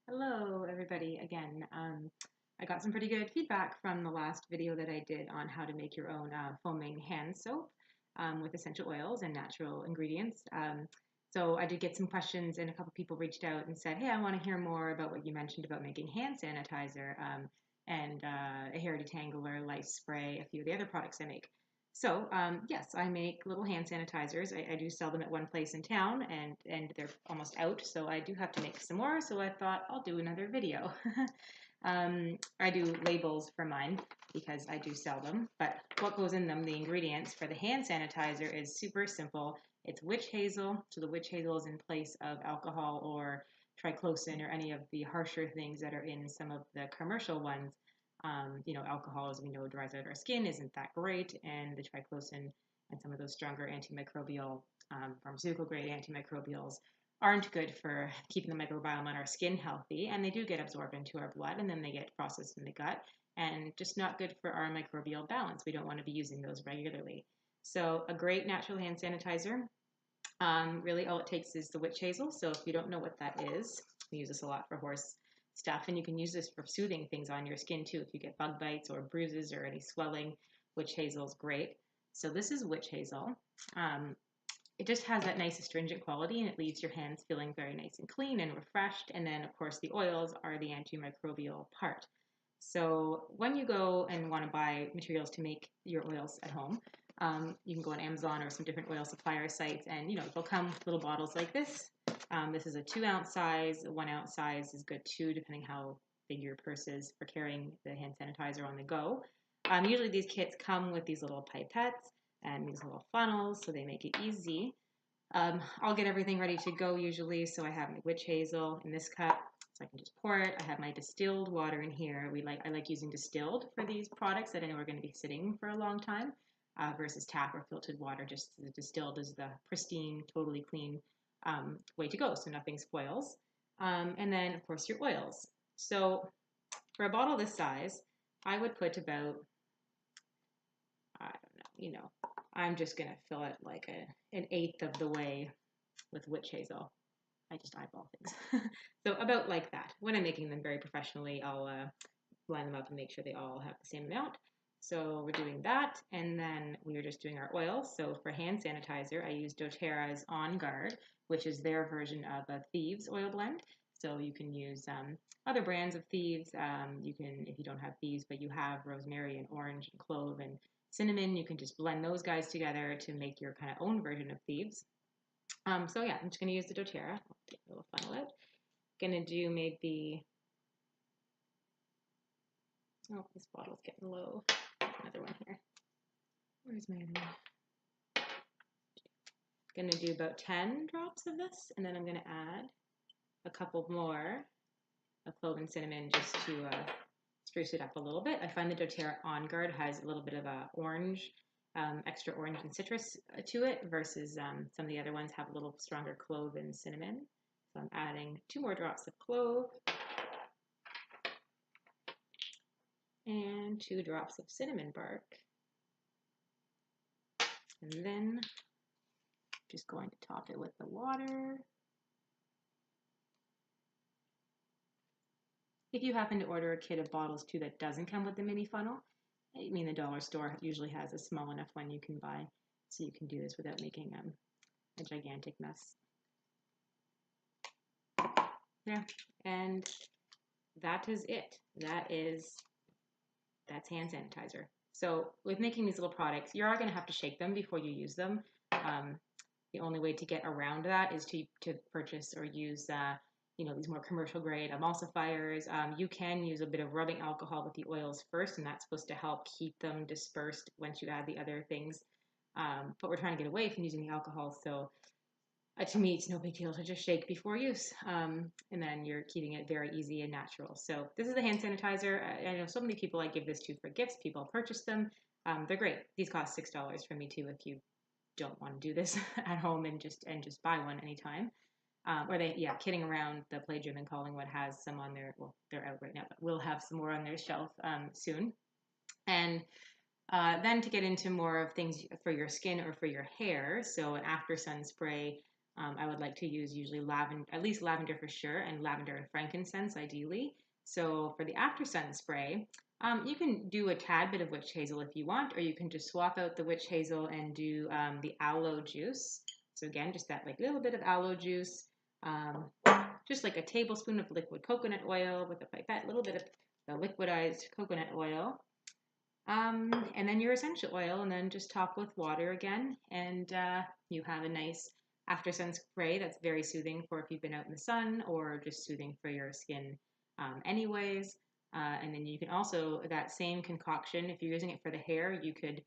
Hello, everybody. Again, I got some pretty good feedback from the last video that I did on how to make your own foaming hand soap with essential oils and natural ingredients. So I did get some questions, and a couple people reached out and said, "Hey, I want to hear more about what you mentioned about making hand sanitizer and a hair detangler, lice spray, a few of the other products I make." So yes, I make little hand sanitizers. I do sell them at one place in town, and they're almost out. So I do have to make some more. So I thought I'll do another video. I do labels for mine because I do sell them. But what goes in them, the ingredients for the hand sanitizer, is super simple. It's witch hazel. So the witch hazel is in place of alcohol or triclosan or any of the harsher things that are in some of the commercial ones. Alcohol, as we know, dries out our skin, isn't that great, and the triclosan and some of those stronger antimicrobial, pharmaceutical grade antimicrobials aren't good for keeping the microbiome on our skin healthy, and they do get absorbed into our blood, and then they get processed in the gut, and just not good for our microbial balance. We don't want to be using those regularly. So a great natural hand sanitizer, really all it takes is the witch hazel. So if you don't know what that is, we use this a lot for horse stuff, and you can use this for soothing things on your skin too. If you get bug bites or bruises or any swelling, witch hazel is great. So this is witch hazel. It just has that nice astringent quality, and it leaves your hands feeling very nice and clean and refreshed. And then, of course, the oils are the antimicrobial part. So when you go and want to buy materials to make your oils at home, you can go on Amazon or some different oil supplier sites, and they'll come with little bottles like this. This is a 2-ounce size. A 1-ounce size is good too, depending how big your purse is for carrying the hand sanitizer on the go. Usually these kits come with these little pipettes and these little funnels, so they make it easy. I'll get everything ready to go usually, so I have my witch hazel in this cup, so I can just pour it. I have my distilled water in here. I like using distilled for these products that I know are going to be sitting for a long time, versus tap or filtered water. Just the distilled is the pristine, totally clean way to go, so nothing spoils. And then, of course, your oils. So for a bottle this size, I would put about, I don't know, I'm just going to fill it like an eighth of the way with witch hazel. I just eyeball things. So about like that. When I'm making them very professionally, I'll blend them up and make sure they all have the same amount. So we're doing that, and then we are just doing our oil. So for hand sanitizer, I use doTERRA's On Guard, which is their version of a Thieves oil blend. So you can use other brands of Thieves. You can, if you don't have Thieves, but you have rosemary and orange and clove and cinnamon, you can just blend those guys together to make your kind of own version of Thieves. So yeah, I'm just going to use the doTERRA. I'll get a little funnel out. Going to do maybe, oh, this bottle's getting low. Another one here. Where's my other one? Going to do about 10 drops of this, and then I'm going to add a couple more of clove and cinnamon just to spruce it up a little bit. I find the doTERRA On Guard has a little bit of a orange, extra orange and citrus to it, versus some of the other ones have a little stronger clove and cinnamon. So I'm adding 2 more drops of clove and 2 drops of cinnamon bark. And then just going to top it with the water. If you happen to order a kit of bottles too that doesn't come with the mini funnel, I mean the dollar store usually has a small enough one you can buy, so you can do this without making a gigantic mess. Yeah, and that is it. That's hand sanitizer. So with making these little products, you're going to have to shake them before you use them. The only way to get around that is to purchase or use these more commercial grade emulsifiers. You can use a bit of rubbing alcohol with the oils first, and that's supposed to help keep them dispersed once you add the other things. But we're trying to get away from using the alcohol, so to me, it's no big deal to just shake before use, and then you're keeping it very easy and natural. So this is the hand sanitizer. I know so many people I give this to for gifts. People purchase them. They're great. These cost $6 for me too if you don't want to do this at home and just buy one anytime. Or kidding around, the Play Gym and Collingwood has some on their, well, they're out right now, but we'll have some more on their shelf soon. And then to get into more of things for your skin or for your hair, so an after sun spray, I would like to use usually lavender, at least lavender for sure, and lavender and frankincense ideally. So for the after sun spray, you can do a tad bit of witch hazel if you want, or you can just swap out the witch hazel and do the aloe juice. So again, just that like little bit of aloe juice, um, just like a tablespoon of liquid coconut oil with a pipette, little bit of the liquidized coconut oil, and then your essential oil, and then just top with water again, and you have a nice after sun spray that's very soothing for if you've been out in the sun or just soothing for your skin, anyways. And then you can also, that same concoction, if you're using it for the hair, you could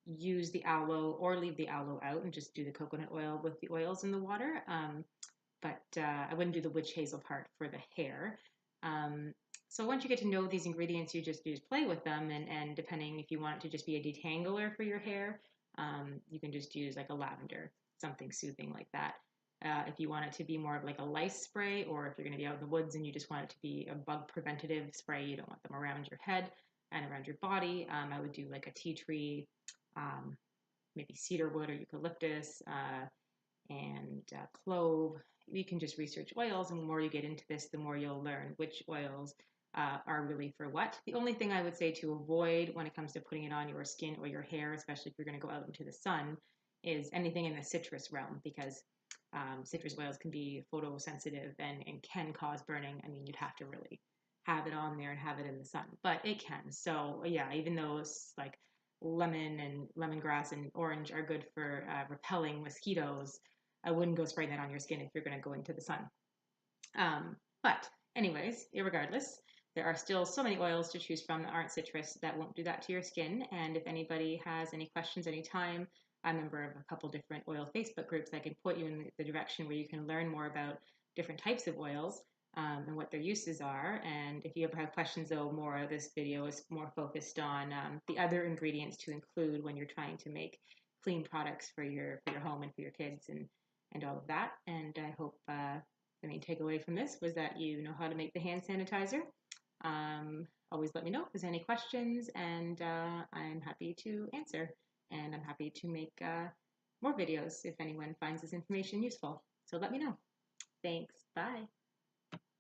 use the aloe or leave the aloe out and just do the coconut oil with the oils in the water. But I wouldn't do the witch hazel part for the hair. Um, so once you get to know these ingredients, you just play with them, and depending if you want it to just be a detangler for your hair, you can just use like a lavender, something soothing like that. If you want it to be more of like a lice spray, or if you're going to be out in the woods and you just want it to be a bug preventative spray, you don't want them around your head and around your body, I would do like a tea tree, um, maybe cedar wood or eucalyptus, and clove. You can just research oils, and the more you get into this, the more you'll learn which oils are really for what. The only thing I would say to avoid when it comes to putting it on your skin or your hair, especially if you're going to go out into the sun, is anything in the citrus realm, because citrus oils can be photosensitive and can cause burning. I mean, you'd have to really have it on there and have it in the sun, but it can. So yeah, even though it's like lemon and lemongrass and orange are good for repelling mosquitoes, I wouldn't go spray that on your skin if you're going to go into the sun. But anyways, irregardless, there are still so many oils to choose from that aren't citrus that won't do that to your skin. And if anybody has any questions anytime, I'm a member of a couple different oil Facebook groups that can point you in the direction where you can learn more about different types of oils, and what their uses are. And if you ever have questions, though, more of this video is more focused on the other ingredients to include when you're trying to make clean products for your home and for your kids, and all of that. And I hope the main takeaway from this was that you know how to make the hand sanitizer. Always let me know if there's any questions, and I'm happy to answer. And I'm happy to make more videos if anyone finds this information useful. So let me know. Thanks. Bye.